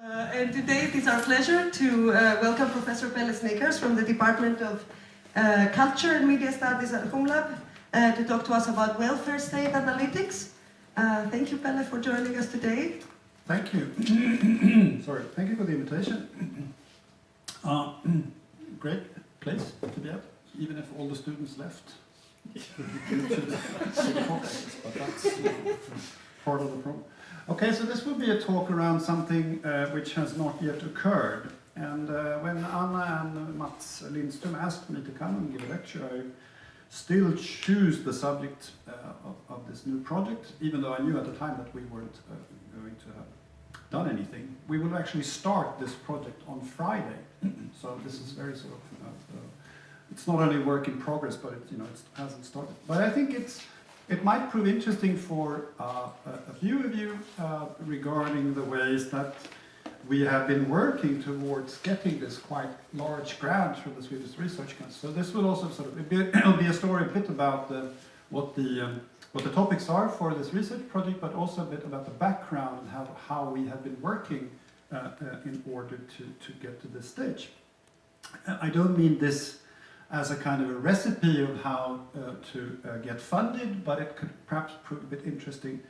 And today it is our pleasure to welcome Professor Pelle Snickars from the Department of Culture and Media Studies at Humlab to talk to us about welfare state analytics. Thank you, Pelle, for joining us today. Thank you. Sorry, thank you for the invitation. Great place to be at, even if all the students left. But that's part of the problem. Okay, so this will be a talk around something which has not yet occurred. And when Anna and Mats Lindström asked me to come and give a lecture, I still choose the subject of this new project, even though I knew at the time that we weren't going to have done anything. We will actually start this project on Friday. So this is very sort of, it's not only work in progress, but it hasn't started. But I think it might prove interesting for a few of you regarding the ways that we have been working towards getting this quite large grant from the Swedish Research Council. So this will also sort of it'll be a story a bit about what the topics are for this research project, but also a bit about the background and how we have been working in order to get to this stage. I don't mean this as a kind of a recipe of how to get funded, but it could perhaps prove a bit interesting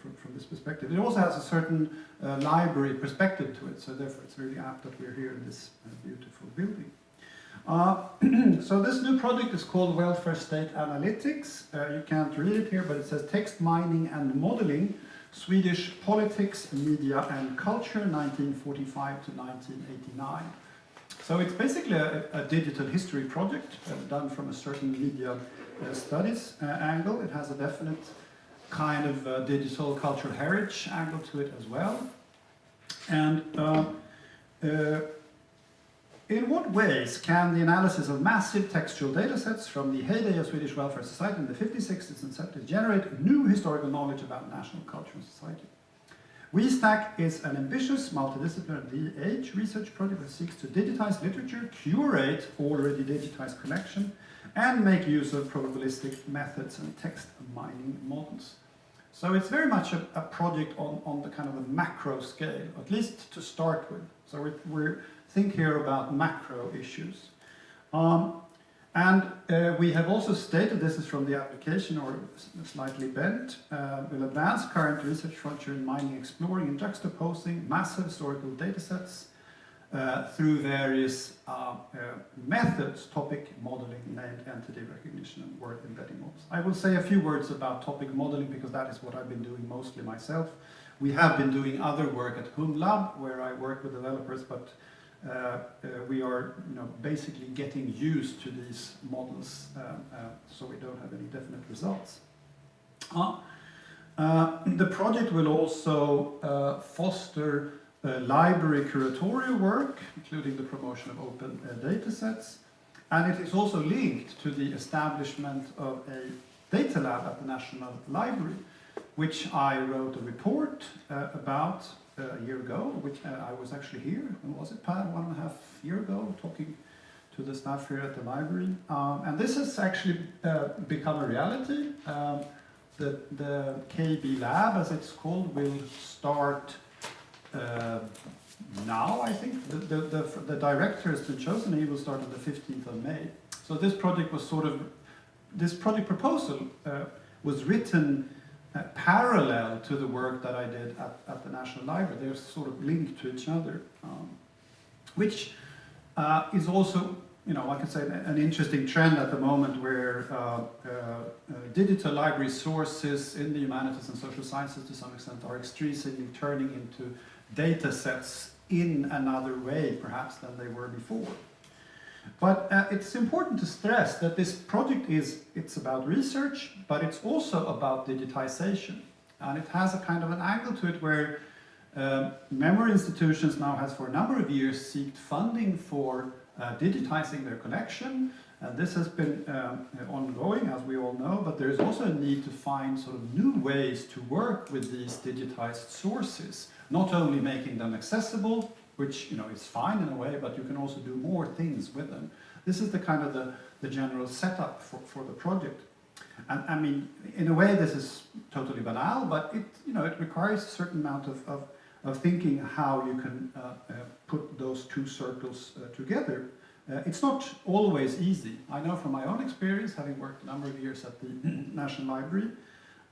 from this perspective. It also has a certain library perspective to it, so therefore it's really apt that we're here in this beautiful building. So this new project is called Welfare State Analytics. You can't read it here, but it says Text Mining and Modeling, Swedish Politics, Media and Culture, 1945 to 1989. So it's basically a digital history project done from a certain media studies angle. It has a definite kind of digital cultural heritage angle to it as well. And in what ways can the analysis of massive textual datasets from the heyday of Swedish welfare society in the 50s, 60s and 70s generate new historical knowledge about national culture and society? WeStack is an ambitious multidisciplinary DH research project that seeks to digitize literature, curate already digitized collection, and make use of probabilistic methods and text mining models. So it's very much a project on the kind of a macro scale, at least to start with. So we think here about macro issues. We have also stated, this is from the application or slightly bent, will advance current research frontier in mining, exploring and juxtaposing massive historical datasets through various methods, topic modeling, named entity recognition and word embedding models. I will say a few words about topic modeling because that is what I've been doing mostly myself. We have been doing other work at Humlab where I work with developers, but we are basically getting used to these models, so we don't have any definite results. The project will also foster library curatorial work, including the promotion of open data sets, and it is also linked to the establishment of a data lab at the National Library, which I wrote a report about a year ago, which I was actually here, when was it, Per? 1.5 years ago, talking to the staff here at the library. And this has actually become a reality. The KB lab, as it's called, will start now, I think. The director has been chosen, he will start on the 15th of May. So this project was this project proposal was written parallel to the work that I did at the National Library. They're sort of linked to each other, which is also, I could say, an interesting trend at the moment where digital library sources in the humanities and social sciences to some extent are increasingly turning into data sets in another way perhaps than they were before. But it's important to stress that this project it's about research, but it's also about digitization. And it has a kind of an angle to it where memory institutions now has for a number of years sought funding for digitizing their collection. And this has been ongoing, as we all know, but there is also a need to find sort of new ways to work with these digitized sources, not only making them accessible, which is fine in a way, but you can also do more things with them. This is the kind of the general setup for the project. And I mean, in a way, this is totally banal, but it requires a certain amount of of thinking how you can put those two circles together. It's not always easy. I know from my own experience, having worked a number of years at the National Library,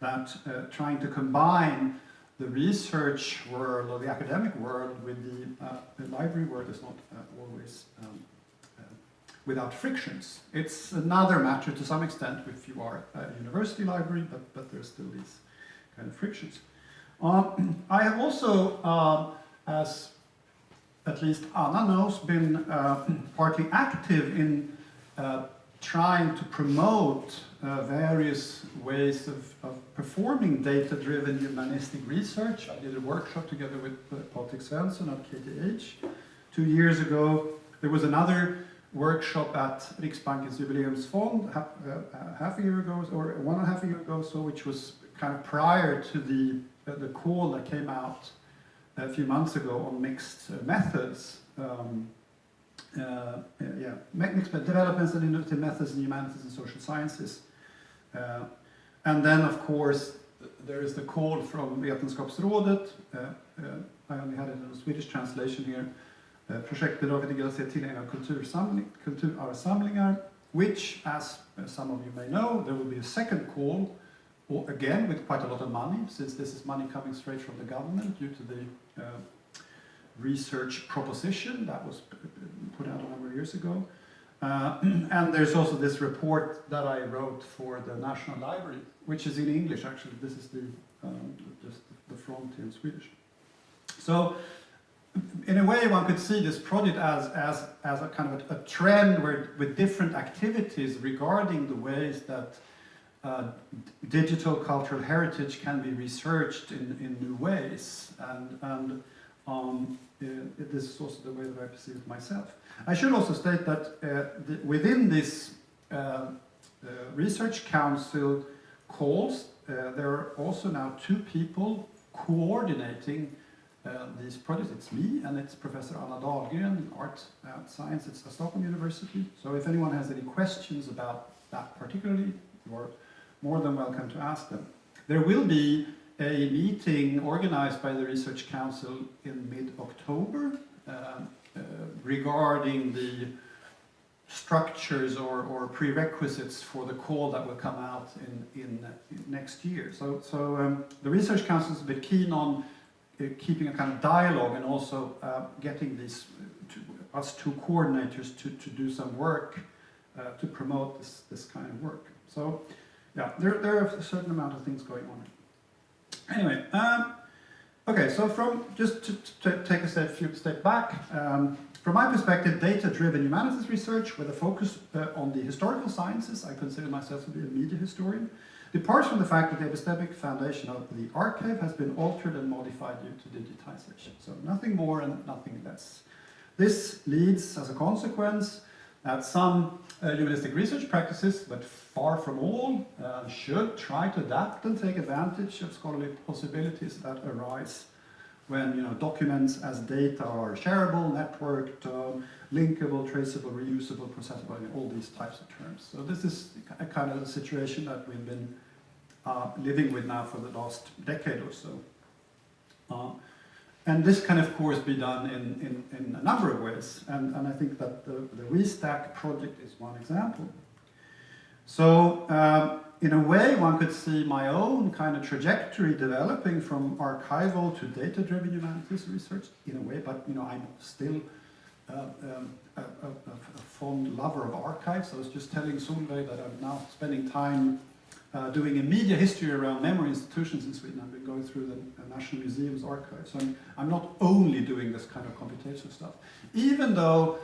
that trying to combine the research world or the academic world with the library world is not always without frictions. It's another matter to some extent if you are at a university library, but there's still these kind of frictions. I have also, as at least Anna knows, been partly active in trying to promote various ways of performing data-driven humanistic research. I did a workshop together with Patrik Svensson at KTH 2 years ago. There was another workshop at Riksbankens Jubileumsfond half a year ago, or 1.5 years ago, so which was kind of prior to the call that came out a few months ago on mixed methods. Mixed developments and innovative methods in humanities and social sciences. And then, of course, there is the call from Vetenskapsrådet. I only had it in a Swedish translation here. Projektbidraget till tillgängliga kulturarvssamlingar, which, as some of you may know, there will be a second call, again with quite a lot of money, since this is money coming straight from the government due to the research proposition that was put out a number of years ago. And there's also this report that I wrote for the National Library, which is in English actually. This is just the front in Swedish. So, in a way, one could see this project as a kind of a trend with different activities regarding the ways that digital cultural heritage can be researched in new ways, and this is also the way that I perceive it myself. I should also state that within this research council calls, there are also now 2 people coordinating these projects. It's me and it's Professor Anna Dahlgren, Art Science at Stockholm University. So if anyone has any questions about that particularly, you're more than welcome to ask them. There will be a meeting organized by the Research Council in mid-October regarding the structures or prerequisites for the call that will come out in next year. So the Research Council is a bit keen on keeping a kind of dialogue and also getting us two coordinators to do some work to promote this kind of work. So yeah, there are a certain amount of things going on. Anyway, okay, so just to take a step back, from my perspective, data-driven humanities research with a focus on the historical sciences, I consider myself to be a media historian, departs from the fact that the epistemic foundation of the archive has been altered and modified due to digitization. So nothing more and nothing less. This leads, as a consequence, that some humanistic research practices, but far from all, should try to adapt and take advantage of scholarly possibilities that arise when documents as data are shareable, networked, linkable, traceable, reusable, processable, all these types of terms. So this is a kind of a situation that we've been living with now for the last decade or so. And this can, of course, be done in a number of ways. And I think that the Restack project is one example. So, in a way, one could see my own kind of trajectory developing from archival to data-driven humanities research, in a way, but I'm still a fond lover of archives. I was just telling Solveig that I'm now spending time doing a media history around memory institutions in Sweden. I've been going through the National Museum's archives. So I'm not only doing this kind of computational stuff, even though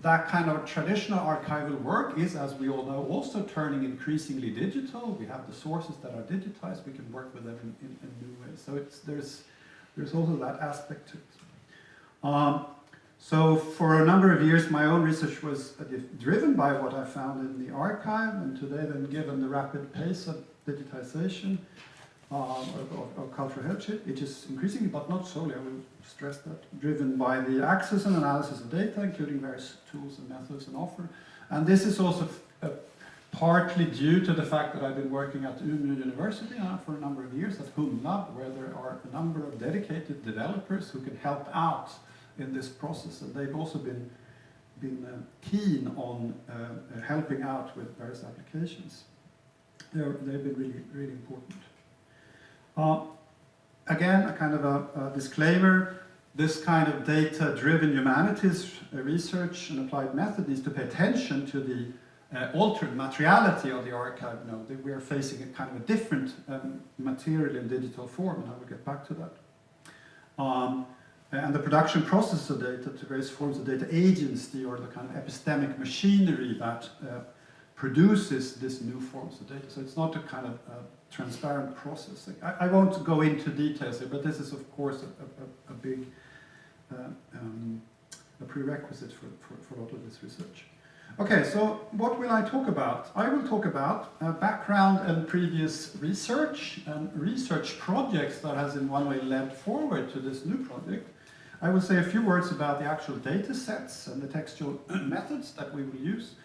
that kind of traditional archival work is, as we all know, also turning increasingly digital. We have the sources that are digitized. We can work with them in new ways. So there's also that aspect to it. So for a number of years, my own research was driven by what I found in the archive, and today, then, given the rapid pace of digitization of cultural heritage, it is increasingly, but not solely, I will stress that, driven by the access and analysis of data, including various tools and methods and offer. And this is also partly due to the fact that I've been working at Umeå University for a number of years at Humlab, where there are a number of dedicated developers who can help out in this process, and they've also been keen on helping out with various applications. They've been really, really important. Again, a kind of a disclaimer. This kind of data-driven humanities research and applied method needs to pay attention to the altered materiality of the archive. That we are facing a kind of a different material in digital form, and I will get back to that. And the production process of data to various forms of data agency, or the kind of epistemic machinery that produces these new forms of data. So it's not a kind of transparent process. I won't go into details here, but this is of course a big a prerequisite for a lot of this research. Okay, so what will I talk about? I will talk about background and previous research and research projects that has in one way led forward to this new project. I will say a few words about the actual data sets and the textual methods that we will use.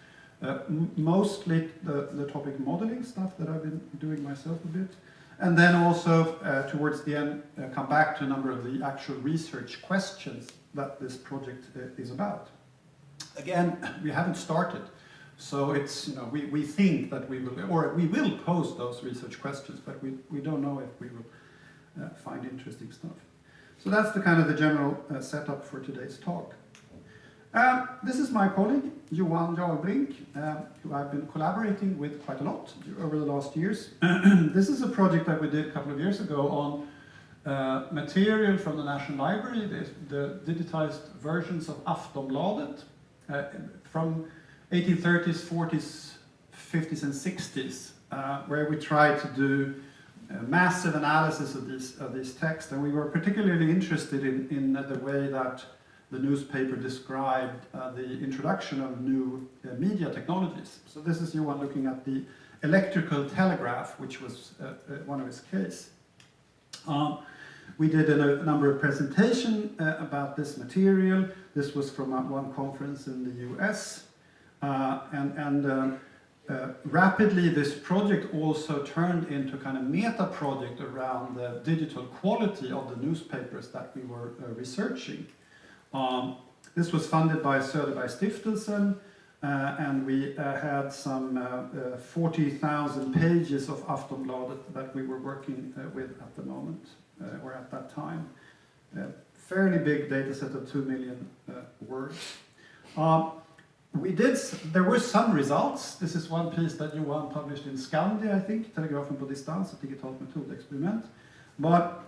Mostly the topic modeling stuff that I've been doing myself a bit. And then also, towards the end, come back to a number of the actual research questions that this project is about. Again, we haven't started, so it's, we think that we will pose those research questions, but we don't know if we will find interesting stuff. So that's the kind of the general setup for today's talk. This is my colleague, Johan Jarlbrink, who I've been collaborating with quite a lot over the last years. This is a project that we did a couple of years ago on material from the National Library, the digitized versions of Aftonbladet from 1830s, 40s, 50s and 60s, where we tried to do massive analysis of these texts, and we were particularly interested in the way that the newspaper described the introduction of new media technologies. So this is Johan looking at the electrical telegraph, which was one of his cases. We did a number of presentations about this material. This was from one conference in the US. Rapidly, this project also turned into kind of meta project around the digital quality of the newspapers that we were researching. This was funded by Söderbergsstiftelsen, and we had some 40,000 pages of Aftonbladet that we were working with at the moment, or at that time. Fairly big data set of 2 million words. There were some results. This is one piece that Johan published in Skandia, I think, Telegrafen på distans, ett digitalt metodexperiment. But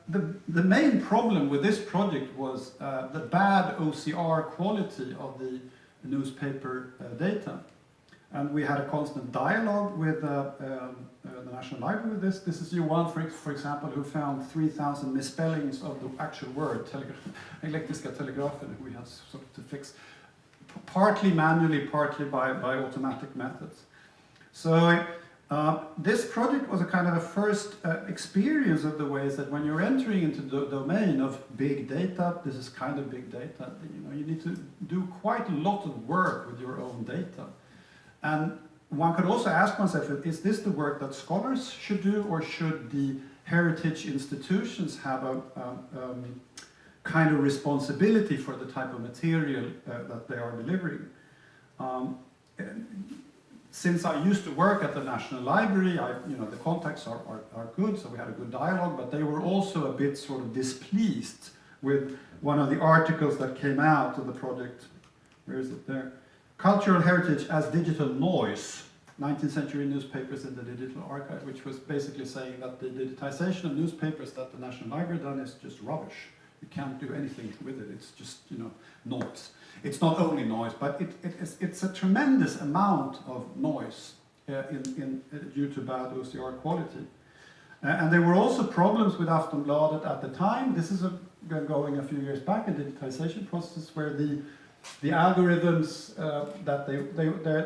the main problem with this project was the bad OCR quality of the newspaper data. And we had a constant dialogue with the National Library with this. This is Johan, for example, who found 3,000 misspellings of the actual word, elektriska telegrafen, we had sort of to fix, partly manually, partly by automatic methods. So this project was a kind of a first experience of the ways that when you're entering into the domain of big data, this is kind of big data, you need to do quite a lot of work with your own data. And one could also ask oneself, is this the work that scholars should do, or should the heritage institutions have a kind of responsibility for the type of material that they are delivering? Since I used to work at the National Library, the contacts are good, so we had a good dialogue, but they were also a bit sort of displeased with one of the articles that came out of the project. Where is it there? Cultural Heritage as Digital Noise, 19th Century Newspapers in the Digital Archive, which was basically saying that the digitization of newspapers that the National Library done is just rubbish. You can't do anything with it, it's just, noise. It's not only noise, but it's a tremendous amount of noise due to bad OCR quality. And there were also problems with Aftonbladet at the time. This is going a few years back, a digitization process where the algorithms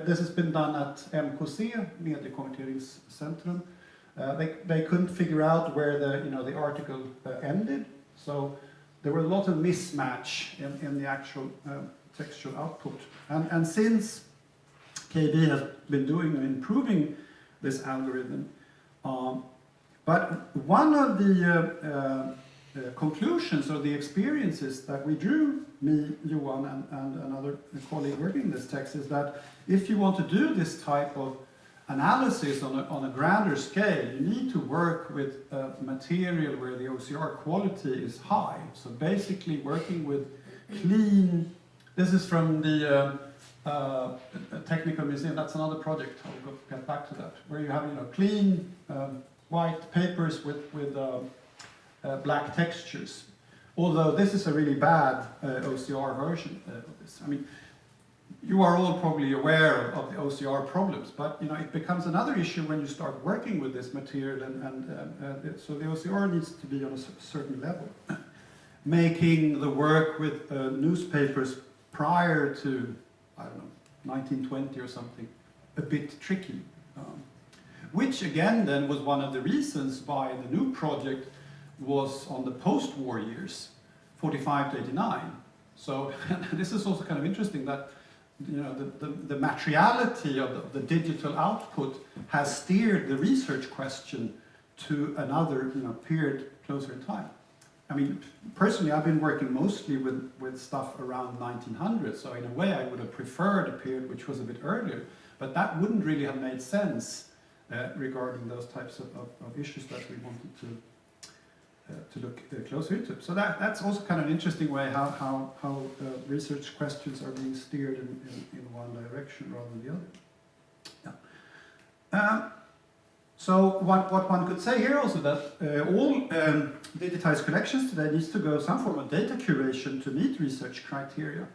this has been done at MKC, Mediekommenteringscentrum. They couldn't figure out where the article ended, so there were a lot of mismatch in the actual textual output. And since KB has been doing in improving this algorithm. But one of the conclusions or the experiences that we drew, me, Johan, and another colleague working in this text, is that if you want to do this type of analysis on a grander scale, you need to work with material where the OCR quality is high. So basically working with clean, this is from the Technical Museum, that's another project, I'll get back to that, where you have clean white papers with black textures. Although this is a really bad OCR version of this. I mean, you are all probably aware of the OCR problems, but it becomes another issue when you start working with this material, and so the OCR needs to be on a certain level. Making the work with newspapers prior to, I don't know, 1920 or something, a bit tricky. Which again then was one of the reasons why the new project was on the post-war years, 45 to 89. So this is also kind of interesting that the materiality of the digital output has steered the research question to another period closer in time. I mean, personally, I've been working mostly with stuff around 1900, so in a way I would have preferred a period which was a bit earlier, but that wouldn't really have made sense regarding those types of issues that we wanted to look closer into. So that's also kind of an interesting way how research questions are being steered in one direction rather than the other. Yeah. So what one could say here also that all digitized collections today needs to go some form of data curation to meet research criteria.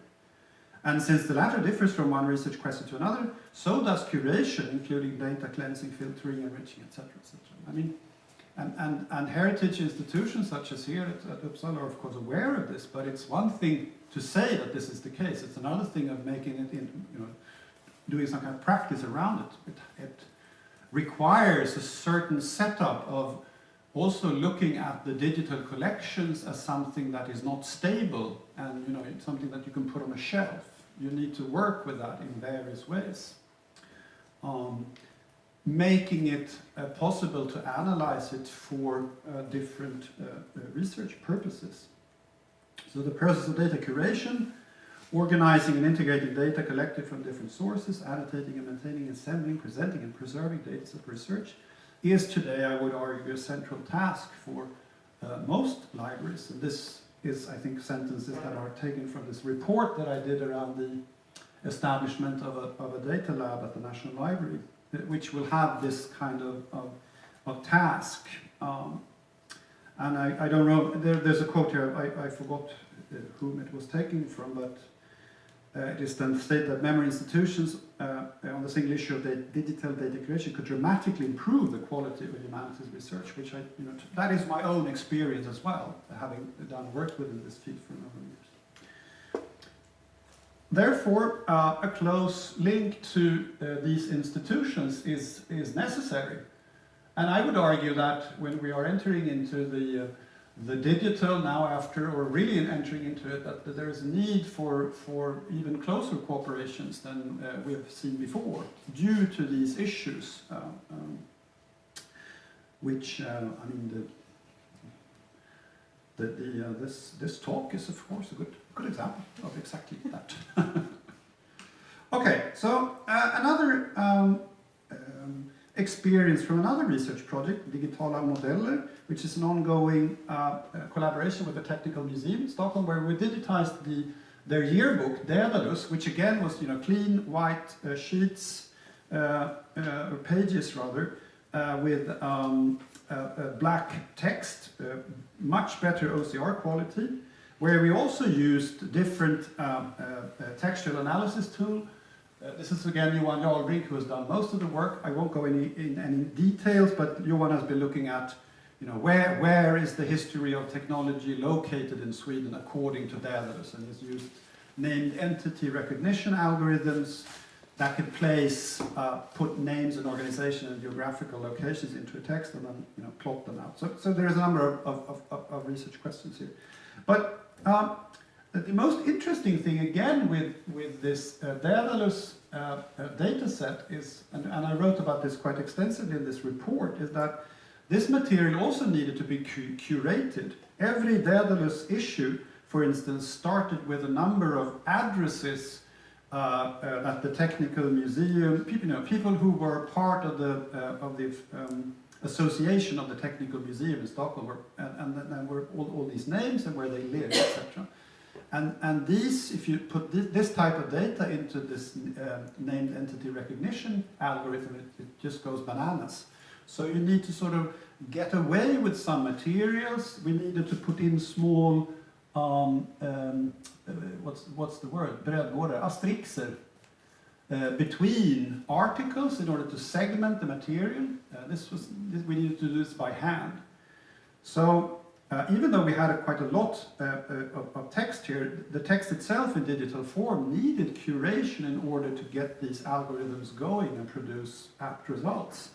And since the latter differs from one research question to another, so does curation, including data cleansing, filtering, enriching, etc., etc. I mean, and heritage institutions such as here at Uppsala are of course aware of this, but it's one thing to say that this is the case. It's another thing of making it doing some kind of practice around it. It requires a certain setup of also looking at the digital collections as something that is not stable and it's something that you can put on a shelf. You need to work with that in various ways. Making it possible to analyze it for different research purposes. So the process of data curation, organizing and integrating data collected from different sources, annotating and maintaining, assembling, presenting and preserving data of research is today, I would argue, a central task for most libraries. And this is, I think, sentences that are taken from this report that I did around the establishment of a data lab at the National Library, which will have this kind of task. And I don't know, there's a quote here, I forgot whom it was taken from, but it is then stated that memory institutions on the single issue of digital data creation could dramatically improve the quality of humanities research, which that is my own experience as well, having worked within this field for a number of years. Therefore, a close link to these institutions is necessary. And I would argue that when we are entering into the digital now after, or really entering into it, that there is a need for even closer cooperations than we have seen before, due to these issues, which, I mean, this talk is of course a good example of exactly that. Okay, so another experience from another research project, Digitala Modeller, which is an ongoing collaboration with the Technical Museum in Stockholm, where we digitized their yearbook, Daedalus, which again was clean white sheets, or pages rather, with black text, much better OCR quality, where we also used different textual analysis tool. This is again Johan Jarlbrink, who has done most of the work. I won't go in any details, but Johan has been looking at where is the history of technology located in Sweden according to Daedalus, and he's used named entity recognition algorithms that could put names and organization and geographical locations into a text and then plot them out. So there is a number of research questions here. But the most interesting thing again with this Daedalus data set is, and I wrote about this quite extensively in this report, is that this material also needed to be curated. Every Daedalus issue, for instance, started with a number of addresses at the Technical Museum, people who were part of the association of the Technical Museum in Stockholm, and then were all these names and where they lived, etc. And these, if you put this type of data into this named entity recognition algorithm, it just goes bananas. So you need to sort of get away with some materials. We needed to put in small, what's the word? Asterixer between articles in order to segment the material. We needed to do this by hand. So even though we had quite a lot of text here, the text itself in digital form needed curation in order to get these algorithms going and produce apt results.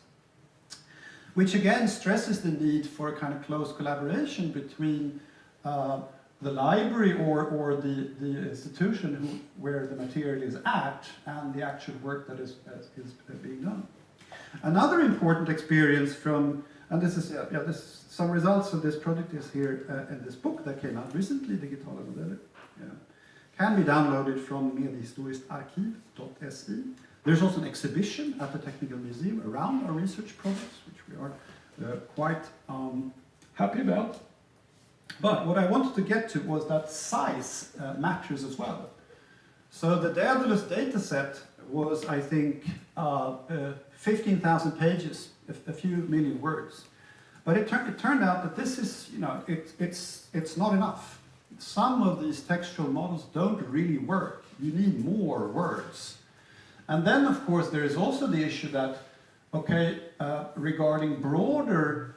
Which again stresses the need for a kind of close collaboration between the library or the institution where the material is at and the actual work that is being done. Another important experience from, and this is some results of this project is here in this book that came out recently, Digitala Modeller. Can be downloaded from medhistoriskarkiv.se. There's also an exhibition at the Technical Museum around our research projects, which we are quite happy about. But what I wanted to get to was that size matters as well. So the Daedalus dataset was, I think, 15,000 pages, a few million words. But it turned out that this is, it's not enough. Some of these textual models don't really work. You need more words. And then, of course, there is also the issue that, regarding broader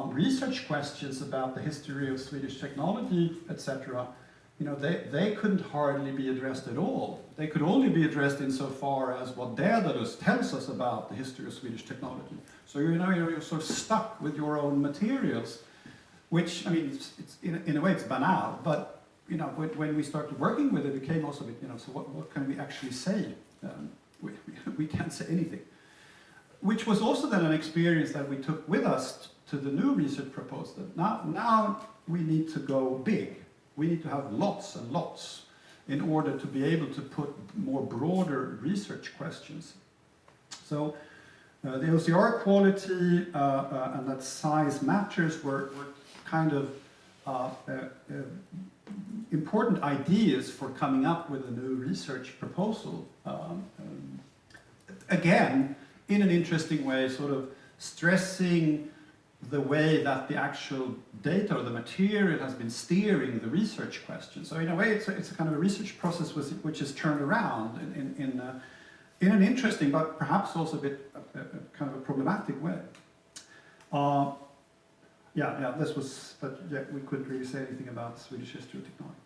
research questions about the history of Swedish technology, etc., they couldn't hardly be addressed at all. They could only be addressed insofar as what Daedalus tells us about the history of Swedish technology. So you're sort of stuck with your own materials, which, I mean, it's in a way it's banal, but when we started working with it, it became also a bit, so what can we actually say? We can't say anything. Which was also then an experience that we took with us to the new research proposal. Now we need to go big. We need to have lots and lots in order to be able to put more broader research questions. So the OCR quality and that size matters were kind of important ideas for coming up with a new research proposal. Again, in an interesting way, sort of stressing the way that the actual data or the material has been steering the research question. So in a way, it's a kind of a research process which is turned around in an interesting, but perhaps also a bit kind of a problematic way. This was, but we couldn't really say anything about Swedish history or technology.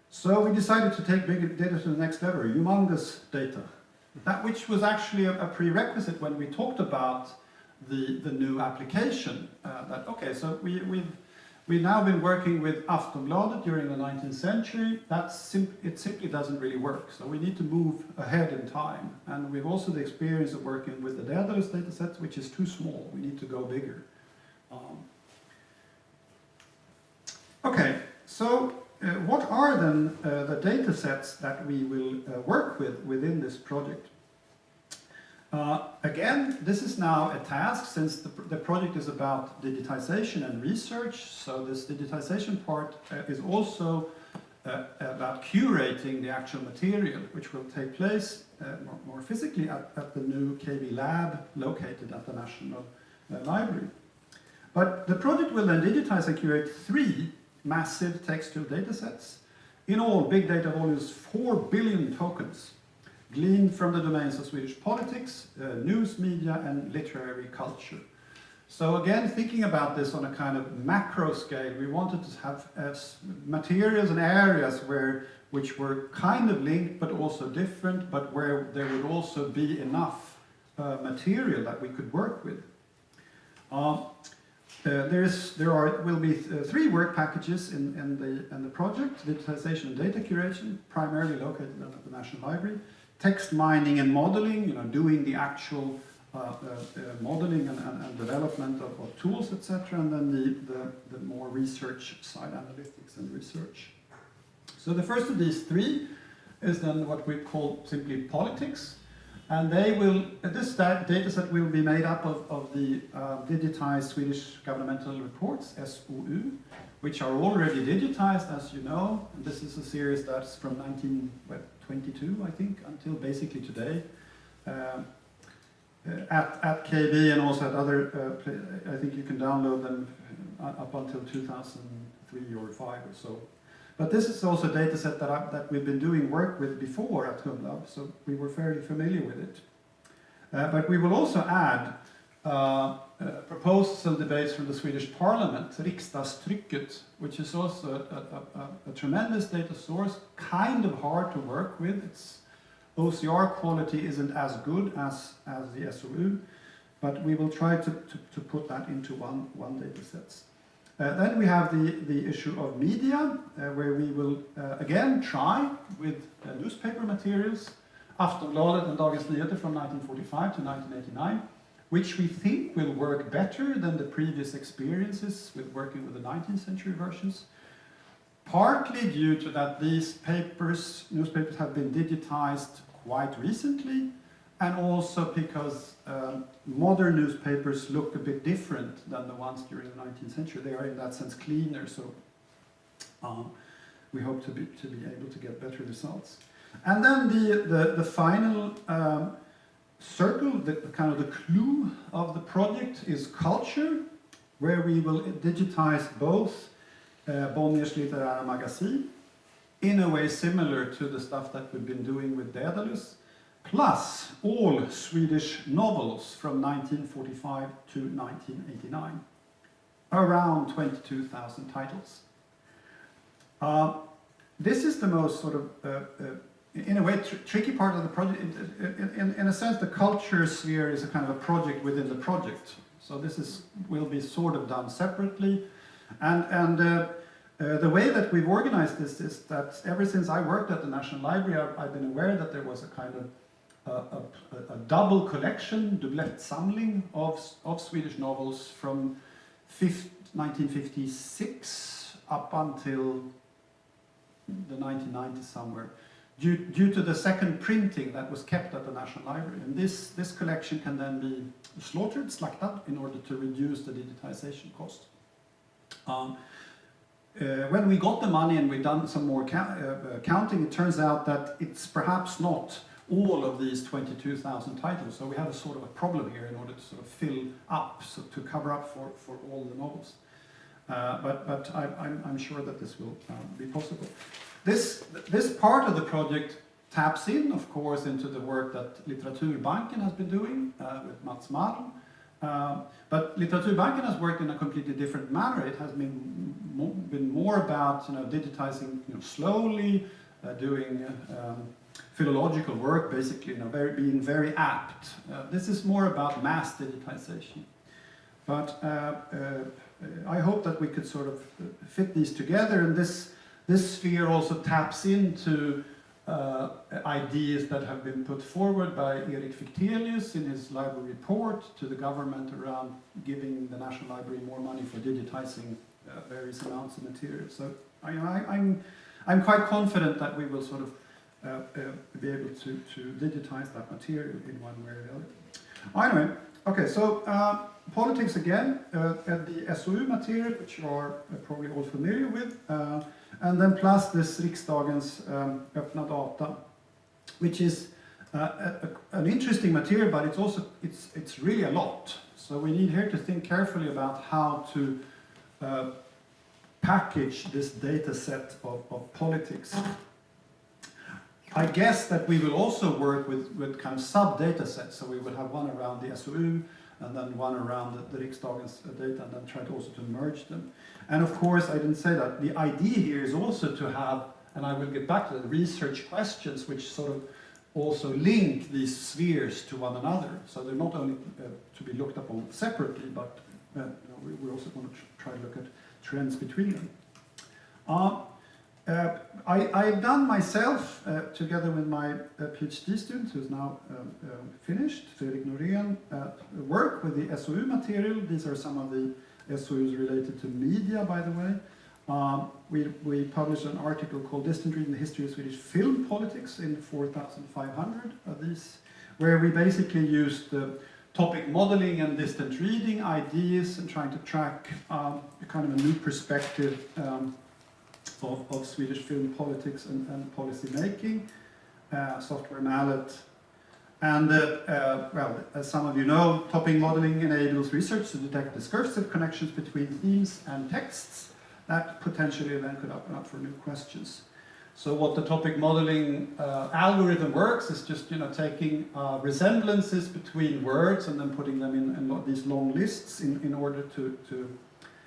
So we decided to take big data to the next level, humongous data. That which was actually a prerequisite when we talked about the new application. So we've now been working with Aftonbladet during the 19th century. It simply doesn't really work. So we need to move ahead in time. And we've also the experience of working with the Daedalus datasets, which is too small. We need to go bigger. What are then the data sets that we will work with within this project? Again, this is now a task since the project is about digitization and research. So this digitization part is also about curating the actual material, which will take place more physically at the new KB lab located at the National Library. But the project will then digitize and curate 3 massive textual datasets. In all, big data volumes 4 billion tokens, gleaned from the domains of Swedish politics, news, media, and literary culture. So again, thinking about this on a kind of macro scale, we wanted to have materials and areas which were kind of linked but also different, but where there would also be enough material that we could work with. will be 3 work packages in the project: digitization and data curation, primarily located at the National Library; text mining and modeling, doing the actual modeling and development of tools, etc., and then the more research side, analytics and research. So the first of these 3 is then what we call simply politics. And this data set will be made up of the digitized Swedish governmental reports, SOU, which are already digitized, as you know. And this is a series that's from 1922, I think, until basically today. At KB and also at other, I think you can download them up until 2003 or 5 or so. But this is also a data set that we've been doing work with before at Humlab, so we were fairly familiar with it. But we will also add proposals and debates from the Swedish Parliament, Riksdagstrycket, which is also a tremendous data source, kind of hard to work with. Its OCR quality isn't as good as the SOU, but we will try to put that into one data set. Then we have the issue of media, where we will again try with newspaper materials, Aftonbladet and Dagens Nyheter from 1945 to 1989, which we think will work better than the previous experiences with working with the 19th century versions. Partly due to that these newspapers have been digitized quite recently, and also because modern newspapers look a bit different than the ones during the 19th century. They are in that sense cleaner, so we hope to be able to get better results. And then the final circle, the kind of the clue of the project is culture, where we will digitize both Bonniers Litterära Magasin, in a way similar to the stuff that we've been doing with Daedalus, plus all Swedish novels from 1945 to 1989, around 22,000 titles. This is the most sort of, in a way, tricky part of the project. In a sense, the culture sphere is a kind of a project within the project. So this will be sort of done separately. And the way that we've organized this is that ever since I worked at the National Library, I've been aware that there was a kind of a double collection, Dubblettsamling, of Swedish novels from 1956 up until the 1990s somewhere, due to the second printing that was kept at the National Library. And this collection can then be slaughtered, slaktat, in order to reduce the digitization cost. When we got the money and we've done some more counting, it turns out that it's perhaps not all of these 22,000 titles. So we have a sort of a problem here in order to sort of fill up, so to cover up for all the novels. But I'm sure that this will be possible. This part of the project taps in, of course, into the work that Litteraturbanken has been doing with Mats Malm. But Litteraturbanken has worked in a completely different manner. It has been more about digitizing slowly, doing philological work, basically, being very apt. This is more about mass digitization. But I hope that we could sort of fit these together, and this sphere also taps into ideas that have been put forward by Erik Fichtelius in his library report to the government around giving the National Library more money for digitizing various amounts of material. So I'm quite confident that we will sort of be able to digitize that material in one way or the other. Anyway, okay, so politics again, and the SOU material, which you are probably all familiar with, and then plus this Riksdagens öppna data, which is an interesting material, but it's really a lot. So we need here to think carefully about how to package this data set of politics. I guess that we will also work with kind of sub-data sets, so we will have one around the SOU, and then one around the Riksdagens data, and then try to also to merge them. And of course, I didn't say that, the idea here is also to have, and I will get back to the research questions, which sort of also link these spheres to one another. So they're not only to be looked upon separately, but we also want to try to look at trends between them. I've done myself, together with my PhD student, who's now finished, Fredrik Norén, work with the SOU material. These are some of the SOUs related to media, by the way. We published an article called Distant Reading: The History of Swedish Film Politics in 4,500 of these, where we basically used topic modeling and distant reading ideas and trying to track kind of a new perspective of Swedish film politics and policy making, software mallet. And well, as some of you know, topic modeling enables research to detect discursive connections between themes and texts that potentially then could open up for new questions. So what the topic modeling algorithm works is just taking resemblances between words and then putting them in these long lists in order to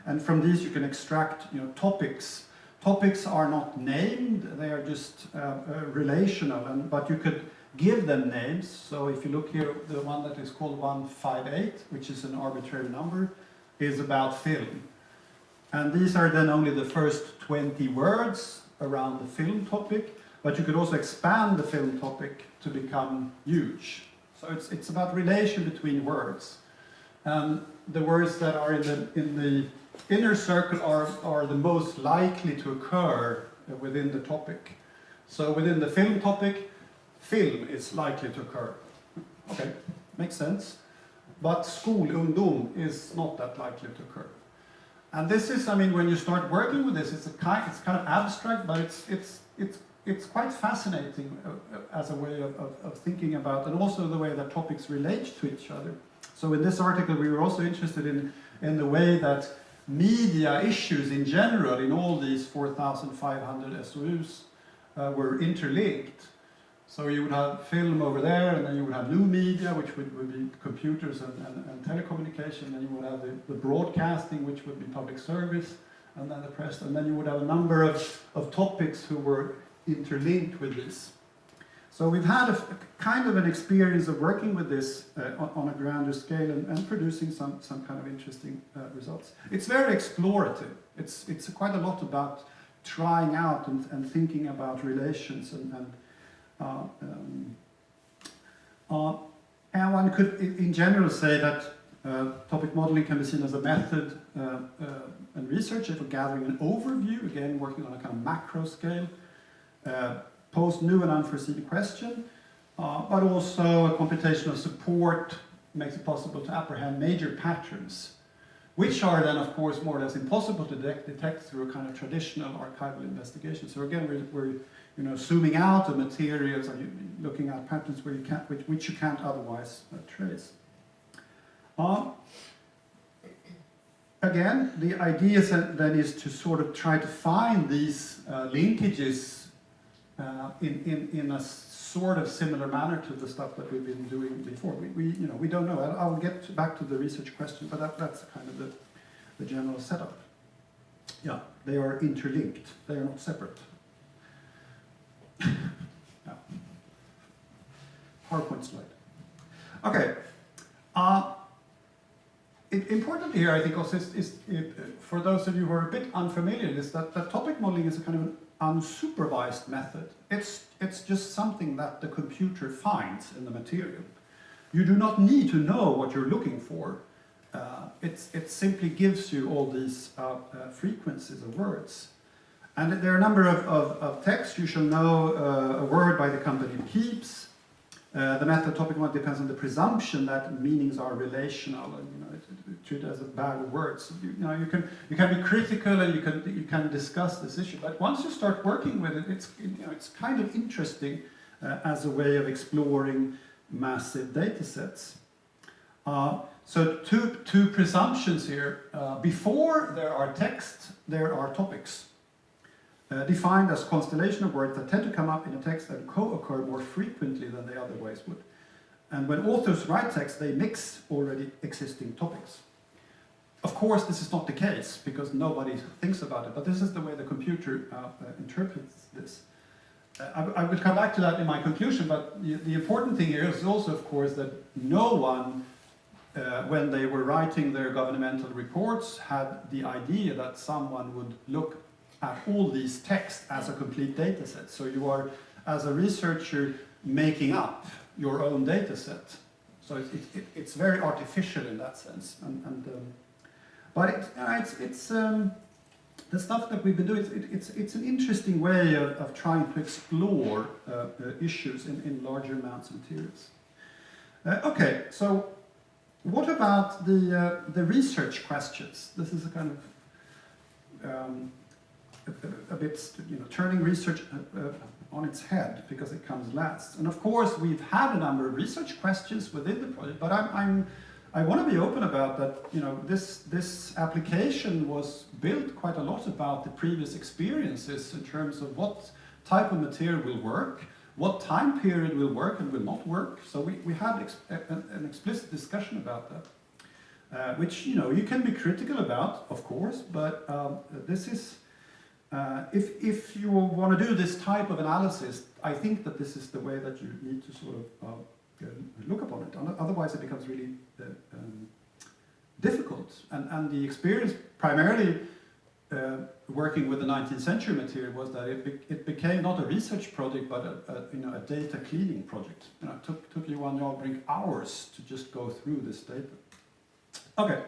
and from these you can extract topics. Topics are not named; they are just relational, but you could give them names. So if you look here, the one that is called 158, which is an arbitrary number, is about film. And these are then only the first 20 words around the film topic, but you could also expand the film topic to become huge. So it's about relation between words. And the words that are in the inner circle are the most likely to occur within the topic. So within the film topic, film is likely to occur. Okay, makes sense. But skolungdom is not that likely to occur. And this is, when you start working with this, it's kind of abstract, but it's quite fascinating as a way of thinking about, and also the way that topics relate to each other. So in this article, we were also interested in the way that media issues in general, in all these 4,500 SOUs, were interlinked. So you would have film over there, and then you would have new media, which would be computers and telecommunication, and you would have the broadcasting, which would be public service, and then the press, and then you would have a number of topics who were interlinked with this. So we've had a kind of an experience of working with this on a grander scale and producing some kind of interesting results. It's very explorative. It's quite a lot about trying out and thinking about relations and one could, in general, say that topic modeling can be seen as a method and research for gathering an overview, again working on a kind of macro scale, pose new and unforeseen question, but also a computational support makes it possible to apprehend major patterns, which are then, of course, more or less impossible to detect through a kind of traditional archival investigation. So again, we're zooming out the materials and looking at patterns which you can't otherwise trace. Again, the idea then is to sort of try to find these linkages in a sort of similar manner to the stuff that we've been doing before. We don't know. I'll get back to the research question, but that's kind of the general setup. Yeah, they are interlinked. They are not separate. Yeah. PowerPoint slide. Okay. Important here, I think, also is for those of you who are a bit unfamiliar, is that topic modeling is a kind of an unsupervised method. It's just something that the computer finds in the material. You do not need to know what you're looking for. It simply gives you all these frequencies of words. And there are a number of texts. You shall know a word by the company it keeps. The method topic one depends on the presumption that meanings are relational, and treat it as a bag of words. You can be critical and you can discuss this issue, but once you start working with it, it's kind of interesting as a way of exploring massive data sets. So two presumptions here. Before there are texts, there are topics. Defined as constellation of words that tend to come up in a text and co-occur more frequently than they otherwise would. And when authors write text, they mix already existing topics. Of course, this is not the case, because nobody thinks about it, but this is the way the computer interprets this. I will come back to that in my conclusion, but the important thing here is also, of course, that no one when they were writing their governmental reports, had the idea that someone would look at all these texts as a complete data set. So you are, as a researcher, making up your own data set. So it's very artificial in that sense. But it's the stuff that we've been doing, it's an interesting way of trying to explore issues in larger amounts of materials. Okay, so what about the research questions? This is a kind of a bit, turning research on its head because it comes last. And of course, we've had a number of research questions within the project, but I want to be open about that. This application was built quite a lot about the previous experiences in terms of what type of material will work, what time period will work and will not work. So we had an explicit discussion about that, which you can be critical about, of course, but this is if you want to do this type of analysis, I think that this is the way that you need to sort of look upon it. Otherwise, it becomes really difficult. And the experience, primarily working with the 19th century material, was that it became not a research project, but a data cleaning project. It took you on your brink hours to just go through this data. Okay,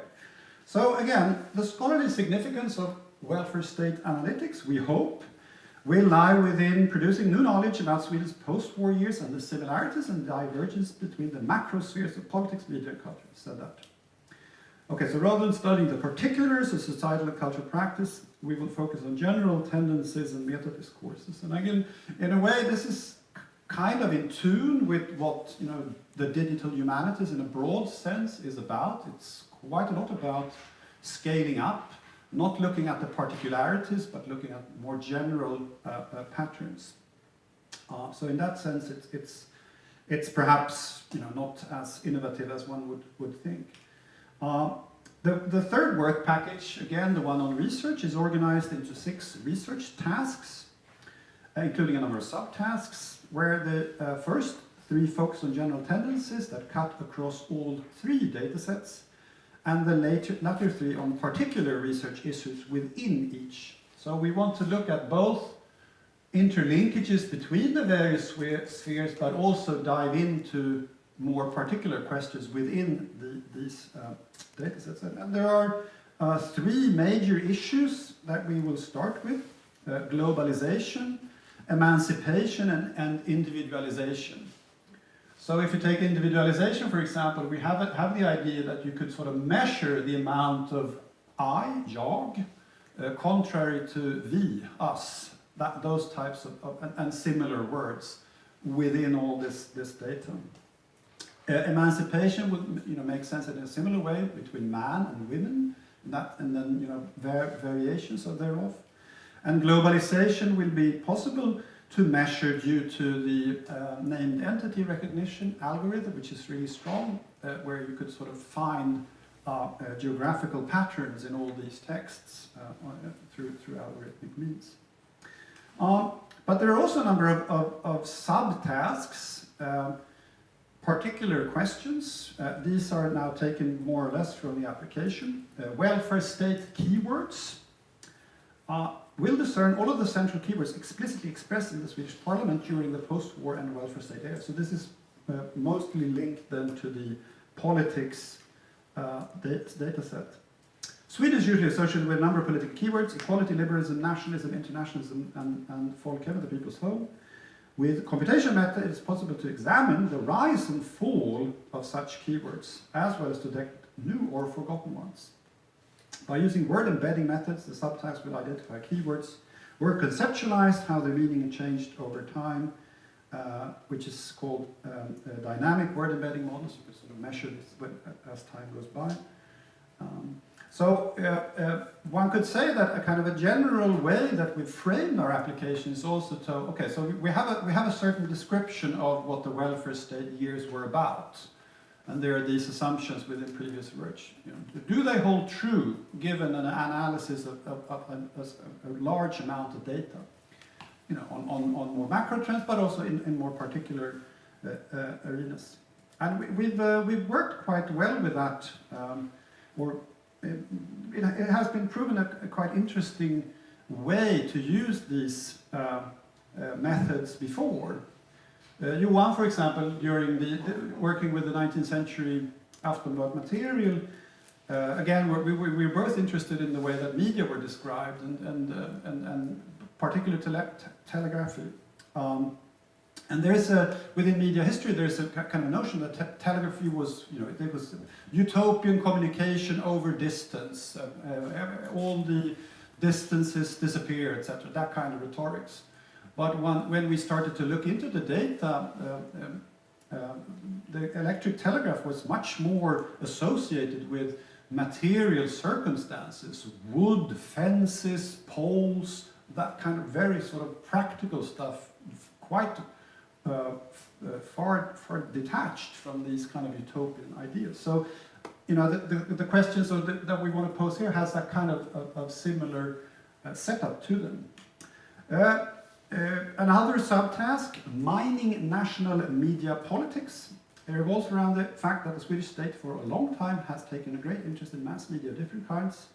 so again, the scholarly significance of welfare state analytics, we hope, will lie within producing new knowledge about Sweden's post-war years and the similarities and divergence between the macro spheres of politics, media, and culture. Said that. Okay, so rather than studying the particulars of societal and cultural practice, we will focus on general tendencies and meta-discourses. And again, in a way, this is kind of in tune with what the digital humanities in a broad sense is about. It's quite a lot about scaling up, not looking at the particularities, but looking at more general patterns. So in that sense, it's perhaps not as innovative as one would think. The third work package, again, the one on research, is organized into 6 research tasks, including a number of subtasks, where the first 3 focus on general tendencies that cut across all 3 datasets, and the latter 3 on particular research issues within each. So we want to look at both interlinkages between the various spheres, but also dive into more particular questions within these datasets. And there are 3 major issues that we will start with: globalization, emancipation, and individualization. So if you take individualization, for example, we have the idea that you could sort of measure the amount of I, jag, contrary to vi, us, those types of and similar words within all this data. Emancipation would make sense in a similar way between man and women, and then variations of thereof. And globalization will be possible to measure due to the named entity recognition algorithm, which is really strong, where you could sort of find geographical patterns in all these texts through algorithmic means. But there are also a number of subtasks, particular questions. These are now taken more or less from the application. Welfare state keywords. Will discern all of the central keywords explicitly expressed in the Swedish Parliament during the post-war and welfare state era. So this is mostly linked then to the politics data set. Sweden is usually associated with a number of political keywords: equality, liberalism, nationalism, internationalism, and folkhemmet, the people's home. With computation method, it is possible to examine the rise and fall of such keywords, as well as to detect new or forgotten ones. By using word embedding methods, the subtasks will identify keywords, were conceptualized, how their meaning changed over time, which is called dynamic word embedding models. We sort of measure this as time goes by. So one could say that a kind of a general way that we frame our application is also to, okay, so we have a certain description of what the welfare state years were about. And there are these assumptions within previous work. Do they hold true given an analysis of a large amount of data? On more macro trends, but also in more particular arenas. And we've worked quite well with that, it has been proven a quite interesting way to use these methods before. Johan, for example, during working with the 19th century Aftonbladet material, again, we were both interested in the way that media were described and particularly telegraphy. And there is within media history, there is a kind of notion that telegraphy was, it was utopian communication over distance, all the distances disappear, etc. That kind of rhetorics. But when we started to look into the data, the electric telegraph was much more associated with material circumstances, wood, fences, poles, that kind of very sort of practical stuff, quite far detached from these kind of utopian ideas. So, the questions that we want to pose here has that kind of similar setup to them. Another subtask, mining national media politics. It revolves around the fact that the Swedish state for a long time has taken a great interest in mass media of different kinds.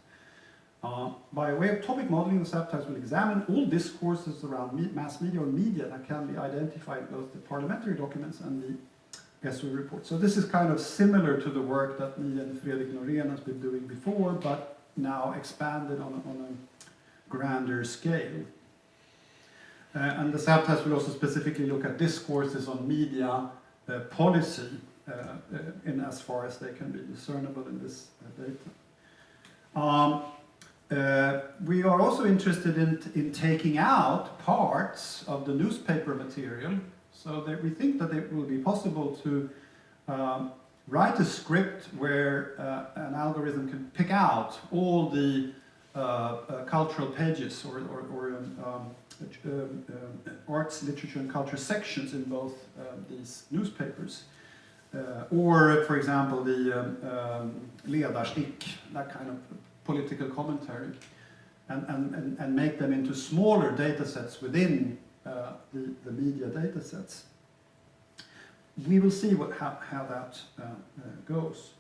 By way of topic modeling, the subtask will examine all discourses around mass media or media that can be identified in both the parliamentary documents and the SOE report. So this is kind of similar to the work that me and Fredrik Norén has been doing before, but now expanded on a grander scale. And the subtask will also specifically look at discourses on media policy in as far as they can be discernible in this data. We are also interested in taking out parts of the newspaper material, so that we think that it will be possible to write a script where an algorithm can pick out all the cultural pages or arts, literature and culture sections in both these newspapers. Or, for example, the ledarstick, that kind of political commentary, and make them into smaller data sets within the media data sets. We will see how that goes.